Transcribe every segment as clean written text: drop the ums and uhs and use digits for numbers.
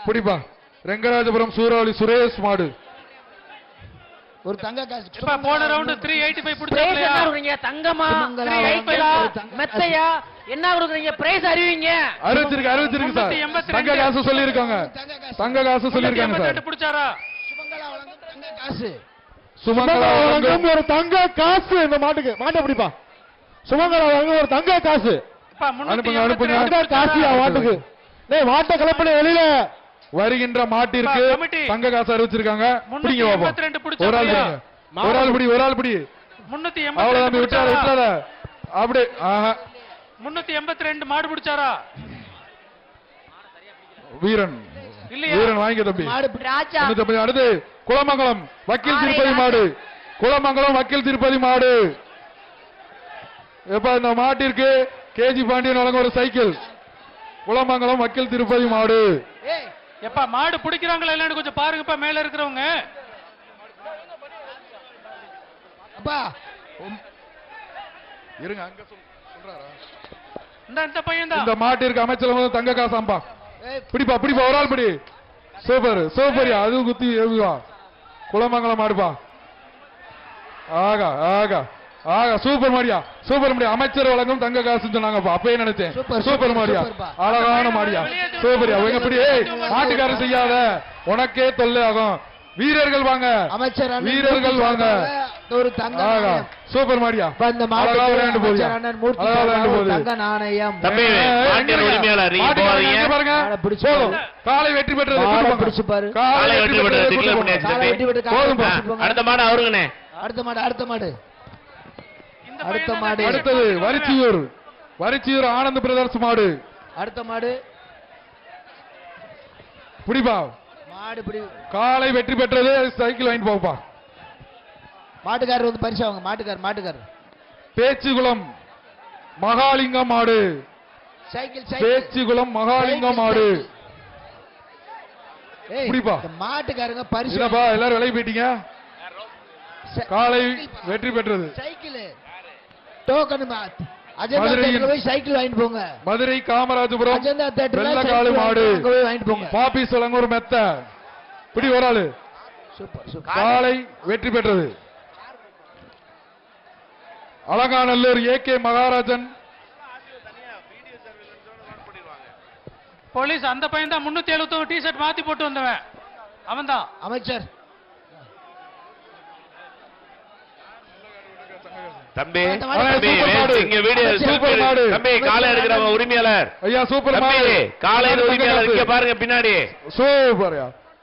புடிப்பா. ரெங்கராஜபுரம் சூறாவளி சுரேஷ் மாடு ஒரு தங்க காசு. இப்ப போன ரவுண்ட் 385 புடிச்சீங்களா? கொடுக்குறீங்க தங்கமா 385 மெத்தையா என்ன கொடுக்குறீங்க? பிரைஸ் அறிவிங்க. அறிவிச்சிருக்கு சார். தங்க காசு சொல்லிருக்காங்க. தங்க காசு சொல்லிருக்காங்க சார். புடிச்சாரா? சுமங்கலா வழங்கும் தங்க காசு. சுமங்கலா வழங்கும் ஒரு தங்க காசு இந்த மாட்டுக்கு. மாட்டை பிடிப்பா. சுமங்கலா வழங்கும் ஒரு தங்க காசு. அனுப்புங்க அனுப்புங்க. தங்க காசியா மாட்டுக்கு. டேய் மாட்டை கிளப்பல வெளியில. வருகின்ற மாட்டிற்கு தங்க காசு அறிவிச்சிருக்காங்க. பிடிங்க பாப்போம். ஒரு ஆள் பிடிங்க. ஒரு ஆள் பிடி. ஒரு ஆள் பிடி. 382 அவ்வளவுதான். விட்டாத அப்படி. 382 மாடு பிடிச்சாரா? வீரன் வீரன் வாங்கிக்க தம்பி. ராஜா அடுத்து குளமங்கலம் வக்கீல் திருப்பதி மாடு. குளமங்கலம் வக்கீல் திருப்பதி மாடு. எப்ப இந்த மாட்டிற்கு கேஜி பாண்டியன் வழங்க ஒரு சைக்கிள். குளமங்கலம் வக்கீல் திருப்பதி மாடு. எப்பா மாடு பிடிக்கிறாங்களா இல்லன்னு கொஞ்சம் பாருங்கப்பா மேல இருக்கிறவங்க. அப்பா இருங்க அங்க சொல்றாரா? இந்த பையன் தான். இந்த மாட்டிற்கு அமைச்சர் தங்க காசாம்பா. பிடிப்பா பிடிப்பா. ஒரு ஆள் பிடி. சூப்பர் சூப்பரியா. அது குத்தி ஏவுவா. குளமங்கலம் மாடுப்பா. ஆகா ஆகா ஆகா சூப்பர் மாடியா. சூப்பர் மாடியா. அமைச்சர் வழங்கும் தங்க காசு சொன்னாங்கப்பா. அப்பயே நினைச்சேன். சூப்பர் மாடியா. அழகான மாடியா. சூப்பரியா. எப்படி மாட்டுக்காரர் செய்யாத உனக்கே தொல்லை ஆகும். வீரர்கள் வாங்க. அமைச்சர் வீரர்கள் வாங்க. ஒரு தங்க சூப்பர் மாடியா. இந்த மாடு அண்ணன் மூர்த்தி தங்க நாணயம். பாருங்க. காலை வெற்றி பெற்றது. பிடிச்சு பாரு. காலை வெற்றி பெற்றது. அடுத்த மாடு அவருங்கண்ணே. அடுத்த மாடு அடுத்த மாடு அடுத்த மாடு. அடுத்தது வரிச்சியூர் ஆனந்த் பிரதர்ஸ் மாடு. அடுத்த மாடு புடிப்பா. மாடு பிடி. காலை வெற்றி பெற்றது. சைக்கிள் வாங்கி போப்பா. மாட்டுக்காரர் வந்து பரிசு வாங்க. மாட்டுக்காரர் பேச்சுகுளம் மகாலிங்கம் மாடு. சைக்கிள் பேச்சுகுளம் மகாலிங்கம் மாடு. புடிப்பா. மாட்டுக்காரங்க பரிசு. எல்லாரும் விலை போயிட்டீங்க. காலை வெற்றி பெற்றது. சைக்கிள் டோக்கன் சைக்கிள் வாங்கிட்டு போங்க. மதுரை காமராஜபுரம் அஜந்தா தியேட்டர்ல வெள்ளக்காடு மாடு வாங்கிட்டு போங்க. பாப்பி ஒரு மெத்த பிடி. ஒரு ஆளு. காலை வெற்றி பெற்றது. அலங்காநல்லூர் ஏகே மகாராஜன் போலீஸ். அந்த பையன் தான் 371 டி-ஷர்ட் மாத்தி போட்டு வந்தவன். அவன் தான் அமைச்சர். தம்பி சூப்பர் மாடு. தம்பி காலை எடுக்கிறவங்க உரிமையாளர். ஐயா சூப்பர் மாடு. காலை உரிமையாளர் இங்க பாருங்க பின்னாடி. சூப்பர்.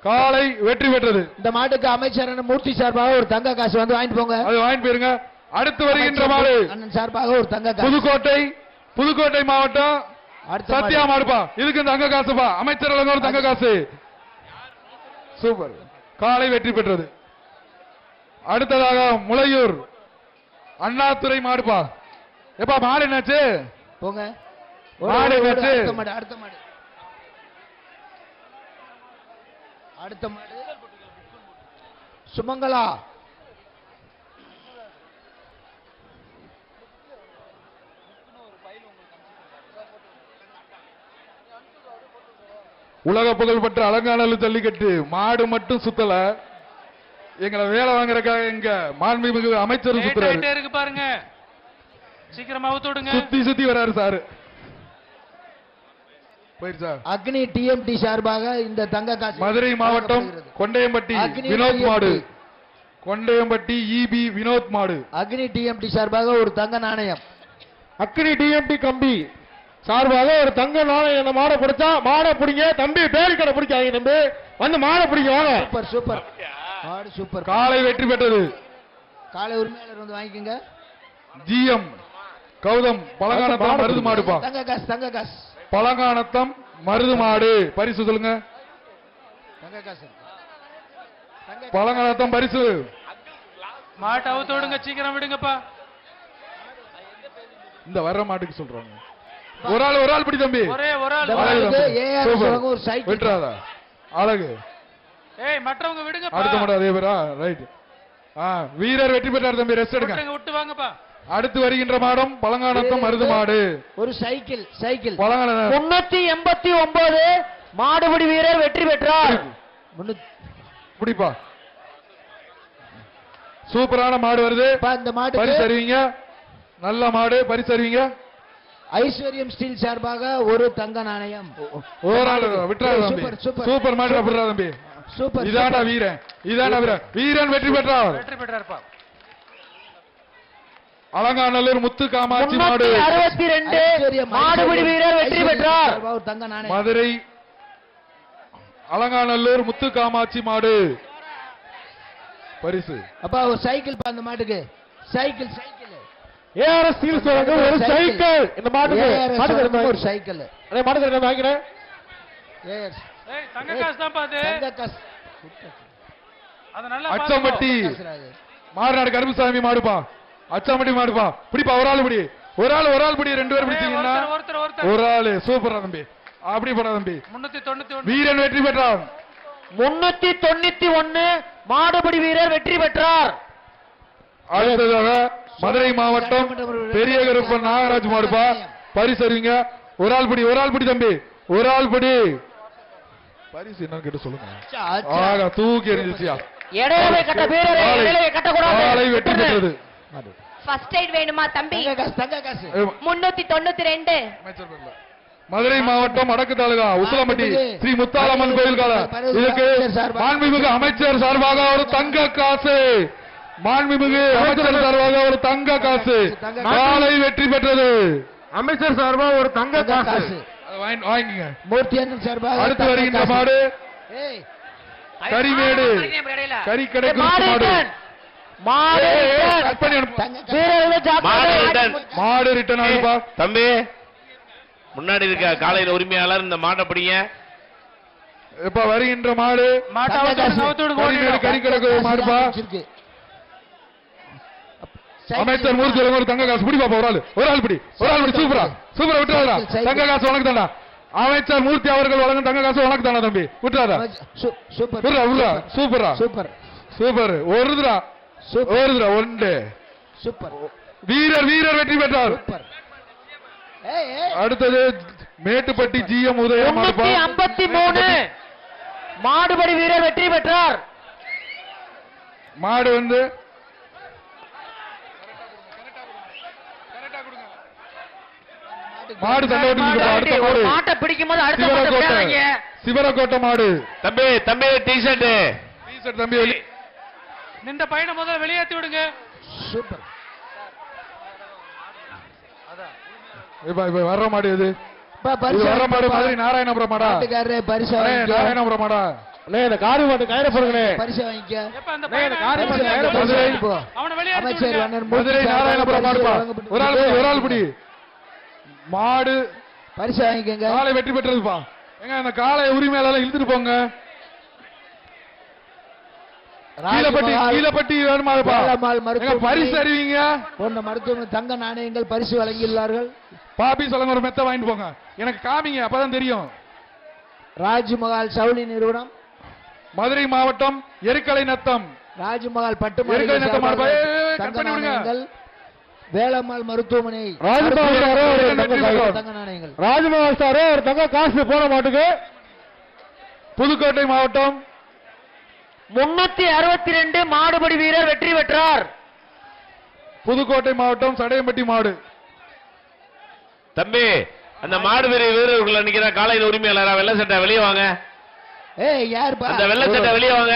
காலை வெற்றி பெற்றது. இந்த மாட்டுக்கு அமைச்சர் மூர்த்தி சார்பாக ஒரு தங்க காசு வந்து வாங்கிட்டு போங்க. அது வாங்கிட்டு போயிருங்க. அடுத்து வருகின்ற மாடு அண்ணன் சார்பாக ஒரு தங்க காசு. புதுக்கோட்டை மாவட்டம் சத்யா மாடுப்பா. இதுக்கு தங்க காசுப்பா. அமைச்சர் ஒரு தங்க காசு. சூப்பர். காலை வெற்றி பெற்றது. அடுத்ததாக முளையூர் அண்ணாதுரை மாடுப்பா. எப்பா மாடு என்னாச்சு? போங்க. மாடு என்னாச்சு? அடுத்த மாடு சுமங்கலா. உலக புகழ்பெற்ற அலங்காநல்லூர் ஜல்லிக்கட்டு மாடு மட்டும் சுத்தல. எங்களை வேலை வாங்குறதுக்காக எங்க மாண்புமிகு அமைச்சர் சுத்துறாரு. இருக்கு பாருங்க. சீக்கிரமா அவுத்து விடுங்க. சுத்தி வராரு சார். போயிருச்சா? அக்னி டிஎம்டி சார்பாக இந்த தங்க காசு. மதுரை மாவட்டம் கொண்டையம்பட்டி வினோத் மாடு. கொண்டையம்பட்டி இபி வினோத் மாடு. அக்னி டிஎம்டி சார்பாக ஒரு தங்க நாணயம். அக்னி டிஎம்டி கம்பி சார்பாக ஒரு தங்க நாணயம். இந்த மாடை பிடிச்சா மாடை பிடிங்க தம்பி. பேர் கடை பிடிக்காங்க தம்பி. வந்து மாடை பிடிக்க வாங்க. சூப்பர் சூப்பர் மாடு சூப்பர். காலை வெற்றி பெற்றது. காலை உரிமையாளர் வந்து வாங்கிக்கங்க. ஜிஎம் கௌதம் பழங்கானத்தம் மருது மாடுப்பா. தங்க காசு பழங்கானத்தம் மருது மாடு. பரிசு சொல்லுங்க. தங்க காசு பழங்கானத்தம் பரிசு. மாட்டை அவுத்து விடுங்க. சீக்கிரம் விடுங்கப்பா. இந்த வர்ற மாட்டுக்கு சொல்றாங்க. ஒரு ஆள் பிடி தம்பி. ஒரே ஒரு ஆள். ஒரு சைக்கிள் விட்டுறாத. அழகு. மற்றவங்க விடுங்க. அடுத்த மாடு அதே பேரா? ரைட். வீரர் வெற்றி பெற்றார் தம்பி. ரெஸ்ட் எடுங்க. விட்டு வாங்கப்பா. அடுத்து வருகின்ற மாடம் பழங்கானத்தம் மருது மாடு. ஒரு சைக்கிள் 389 மாடுபிடி வீரர் வெற்றி பெற்றார். பிடிப்பா. சூப்பரான மாடு வருது. இந்த மாடு பரிசு அறிவிங்க. நல்ல மாடு, பரிசு அறிவிங்க. ஐஸ்வர்யம் ஸ்டீல் சார்பாக ஒரு தங்க நாணயம். ஒரு ஆள் விட்டுறாரு தம்பி. சூப்பர் மாடு விட்டுறாரு தம்பி. சூப்பர். இதாண்டா வீரன், இதாண்டா வீரன். வீரன் வெற்றி பெற்றார். வெற்றி பெற்றார்ப்பா. அலங்காநல்லூர் முத்து காமாட்சி மாடு. 62 மாடுபிடி வீரர் வெற்றி பெற்றார். ஒரு தங்க நாணயம். மதுரை அலங்காநல்லூர் முத்து காமாட்சி மாடு பரிசு. அப்பா ஒரு சைக்கிள் அந்த மாட்டுக்கு. சைக்கிள் சைக்கிள் ஏஆர்எஸ் ஸ்டீல் சொல்லுங்க ஒரு சைக்கிள் இந்த மாட்டுக்கு. ஒரு சைக்கிள். அதே மாட்டுக்கு வாங்கிக்கிறேன். ஏஎஸ் ஏய் தங்க காசு தான் பாது. தங்க காசு. அது நல்லா அச்சம்பட்டி மாறுநாடு கருப்புசாமி மாடுப்பா. அச்சம்பட்டி மாடுப்பா. பிடிப்பா. ஒரு ஆள் பிடி. ஒரு ஆள் பிடி. 2 பேர் பிடிச்சீங்கன்னா ஒருத்தர் ஒரு ஆளு. சூப்பரா தம்பி. அப்படி போட தம்பி. 391 வீரன் வெற்றி பெற்றார். 391 மாடுபிடி வீரர் வெற்றி பெற்றார். அடுத்ததாக மதுரை மாவட்டம் பெரிய கருப்பன் நாகராஜ் மாடுப்பா. பரிசு அறிவிங்க. ஒரு ஆள் பிடி தம்பி. ஒரு ஆள் பிடி. பரிசு என்னன்னு கேட்டு சொல்லுங்க. ஆக தூக்கி எறிஞ்சிச்சியா. இடையவை கட்ட வீரரை இடையவை கட்டக்கூடாது. காலை வெற்றி பெற்றது. ஃபர்ஸ்ட் எய்ட் வேணுமா தம்பி? தங்க காசு. 392. மதுரை மாவட்டம் வடக்கு தாலுகா உசிலம்பட்டி ஸ்ரீ முத்தாலம்மன் கோயில் கால இதுக்கு மாண்புமிகு அமைச்சர் சார்பாக ஒரு தங்க காசு. மாண்புமிகு அமைச்சர் சார்பாக ஒரு தங்க காசு. காலை வெற்றி பெற்றது. அமைச்சர் சார்பாக ஒரு தங்க காசு வாங்கிங்க. மூர்த்தியன் சார்பாக அடுத்து வருகின்ற மாடு கரிமேடு கறிக்கடை மாடு. மாடு ரிட்டர்ன் ஆகுப்பா. தம்பி முன்னாடி இருக்க காலையில உரிமையாளர் இந்த மாட்டை பிடிங்க. இப்ப வருகின்ற மாடு கறிக்கடை மாடுப்பா. அமைச்சர் மூர்த்தி ஒரு தங்க காசு. பிடி பாப்பா. ஒரு ஆள் பிடி. சூப்பரா விட்டுறாதா. தங்க காசு உனக்கு தாண்டா. அமைச்சர் மூர்த்தி அவர்கள் வழங்கும் தங்க காசு உனக்கு தானே தம்பி. விட்டுறாதா. சூப்பரா சூப்பர். ஒருதுரா ஒன்று. சூப்பர். வீரர் வெற்றி பெற்றார். அடுத்தது மேட்டுப்பட்டி ஜிஎம் உதயம் 53 மாடுபடி வீரர் வெற்றி பெற்றார். மாடு வந்து மாடு சண்டை அடுத்த மாடு மாட்டை பிடிக்கும் போது அடுத்த சிவரக்கோட்டை மாடு. தம்பி டி-ஷர்ட் தம்பி இந்த பையனை முதல்ல வெளியேற்றி விடுங்க. சூப்பர். வர்ற மாடு எது? வர்ற மாடு மதுரை நாராயணபுரம் மாடா. நாராயணபுரம் மாடா. இந்த காரி மாட்டு கயிறை போடுங்க. பரிசு வாங்கிக்க. மதுரை நாராயணபுரம் மாடுப்பா. ஒரு ஆள் பிடி. மாடு பரிசு வாங்கிக்கங்க. காலை வெற்றி பெற்றதுப்பா. எங்க அந்த காலை உரிமையாளர் இழுத்துட்டு போங்க. கீழப்பட்டி வேணுமாப்பா. பரிசு அறிவிங்க. போன்ற மருத்துவமனை தங்க நாணயங்கள் பரிசு வழங்கியுள்ளார்கள். பாபி சொல்லுங்க. ஒரு மெத்த வாங்கிட்டு போங்க. எனக்கு காமிங்க. அப்பதான் தெரியும். ராஜ்மஹால் சவுளி நிறுவனம் மதுரை மாவட்டம் எருக்கலை நத்தம் ராஜ்மஹால் பட்டு எருக்கலை நத்தம் தங்க நாணயங்கள். வேளம்மாள் மருத்துவமனை தங்க நாணயங்கள். ராஜ்மஹால் சாரே ஒரு தங்க காசு போன மாட்டுக்கு. புதுக்கோட்டை மாவட்டம் 362 மாடுபடி வீரர் வெற்றி பெற்றார். புதுக்கோட்டை மாவட்டம் சடையம்பட்டி மாடு. தம்பி அந்த மாடு வீரர்கள் நிக்கிற காலையில உரிமையாளரா வெள்ளை சட்டை வெளியே வாங்க. அந்த வெள்ளை சட்டை வெளியே வாங்க.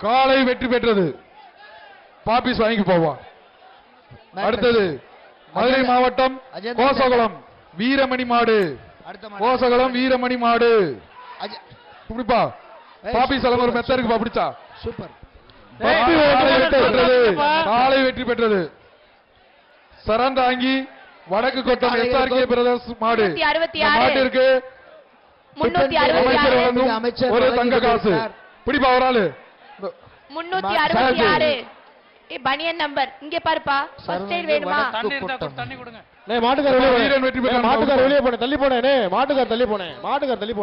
காலை வெற்றி பெற்றது. பாபிஸ் வாங்கி போவான். அடுத்தது மதுரை மாவட்டம் கோசகுளம் வீரமணி மாடு. கோசகுளம் வீரமணி மாடு. பிடிப்பா. பாபி சலம் ஒரு மெத்த இருக்குப்பா. பிடிச்சா. சூப்பர். காலை வெற்றி பெற்றது. சரந்தாங்கி வடக்கு கோட்டம் எஸ்ஆர்கே பிரதர்ஸ் மாடு. மாட்டு இருக்கு. 366 ஒரு தங்க காசு. பிடிப்பா. ஒரு ஆளு 366. பனியன் நம்பர் இங்க பாருப்பா. ஃபர்ஸ்ட் எய்ட் வேணுமா? தண்ணி கொடுங்க. மாட்டுக்கார வெளியே போனேன். தள்ளி போனேன். மாட்டுக்கார தள்ளி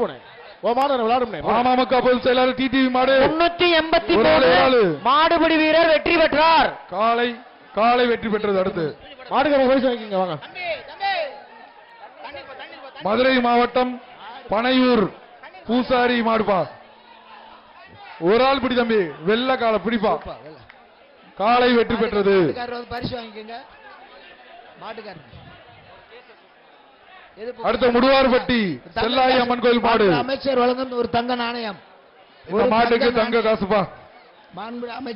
போனேன். ஓ மாடு விளையாடும். மாமாமுக பொதுச் செயலாளர் டிடிவி மாடு. 383 மாடுபிடி வீரர் வெற்றி பெற்றார். காலை வெற்றி பெற்றது. அடுத்து மாட்டுக்கார பரிசு வாங்கிங்க வாங்க. மதுரை மாவட்டம் பனையூர் பூசாரி மாடுப்பா. ஒரு ஆள் பிடி தம்பி, வெள்ள காலை பிடிப்பா. காலை வெற்றி பெற்றது. பரிசு வாங்கிக்கோங்க மாட்டுக்காரர். அடுத்த முடுவார்பட்டி செல்லாயி அம்மன் கோயில் மாடு. அமைச்சர் வழங்கும் ஒரு தங்க நாணயம். இந்த மாட்டுக்கு தங்க காசுப்பா. மாண்பு அமைச்சர்